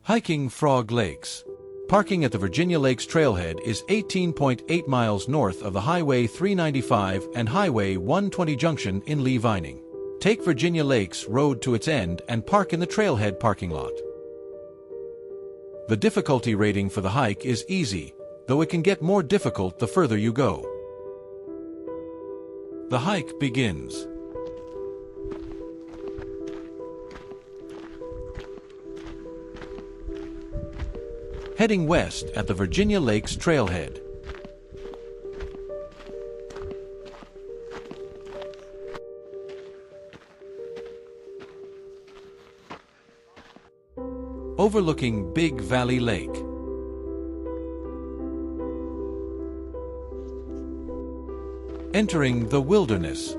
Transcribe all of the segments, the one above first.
Hiking Frog Lakes. Parking at the Virginia Lakes Trailhead is 18.8 miles north of the Highway 395 and Highway 120 junction in Lee Vining. Take Virginia Lakes Road to its end and park in the trailhead parking lot. The difficulty rating for the hike is easy, though it can get more difficult the further you go. The hike begins. Heading west at the Virginia Lakes Trailhead. Overlooking Big Valley Lake. Entering the wilderness.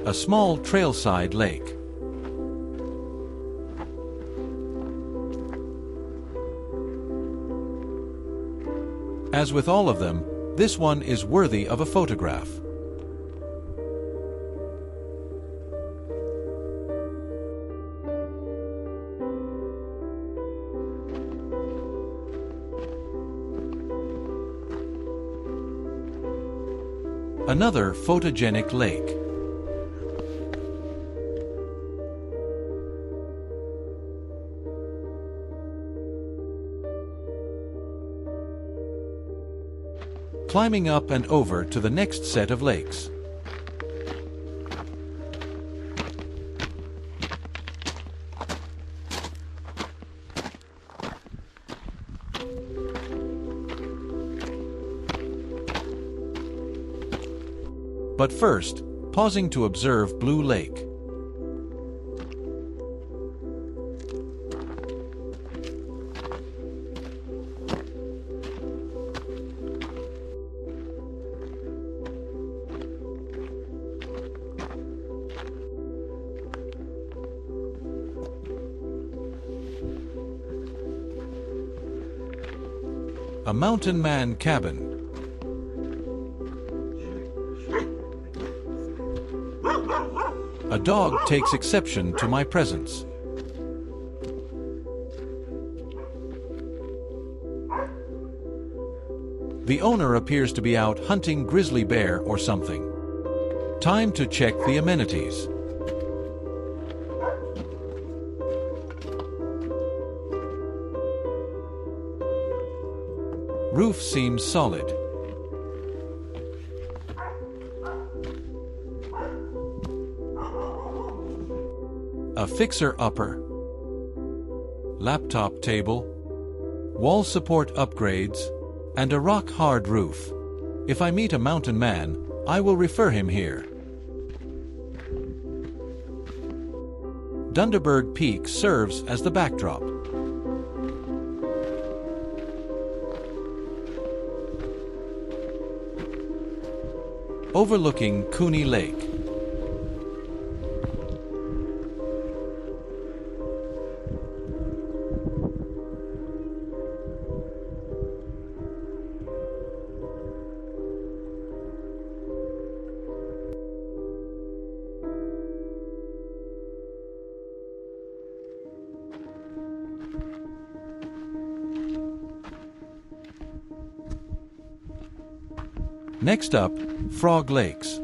A small trailside lake. As with all of them, this one is worthy of a photograph. Another photogenic lake. Climbing up and over to the next set of lakes. But first, pausing to observe Blue Lake. A mountain man cabin. A dog takes exception to my presence. The owner appears to be out hunting grizzly bear or something. Time to check the amenities. Roof seems solid. A fixer-upper. Laptop table. Wall support upgrades. And a rock-hard roof. If I meet a mountain man, I will refer him here. Dunderberg Peak serves as the backdrop. Overlooking Cooney Lake. Next up, Frog Lakes.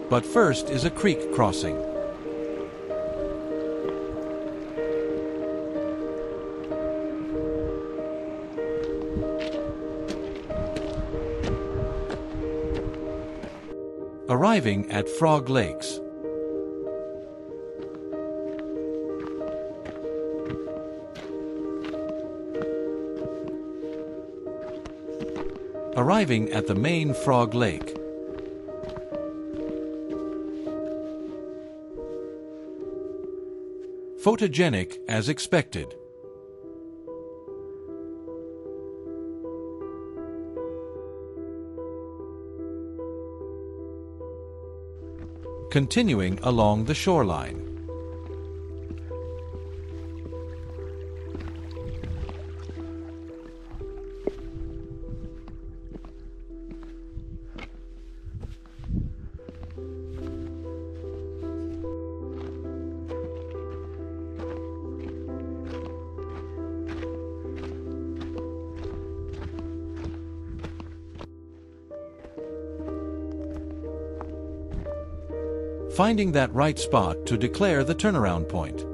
But first is a creek crossing. Arriving at Frog Lakes. Arriving at the main Frog Lake. Photogenic as expected. Continuing along the shoreline. finding that right spot to declare the turnaround point.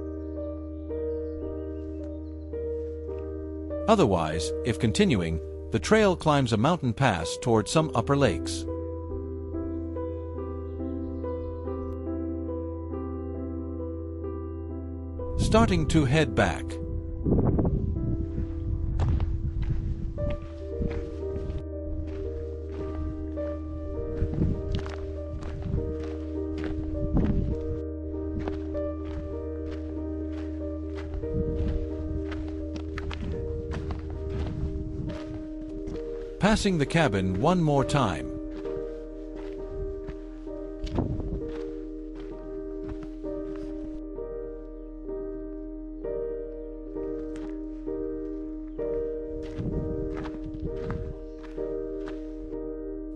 Otherwise, if continuing, the trail climbs a mountain pass toward some upper lakes. Starting to head back. Passing the cabin one more time.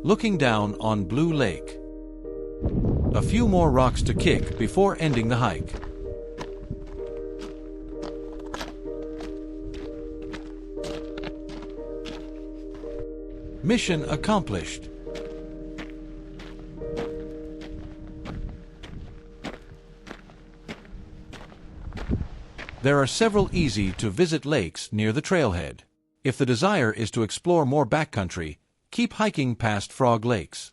Looking down on Blue Lake. A few more rocks to kick before ending the hike. Mission accomplished. There are several easy-to-visit lakes near the trailhead. If the desire is to explore more backcountry, keep hiking past Frog Lakes.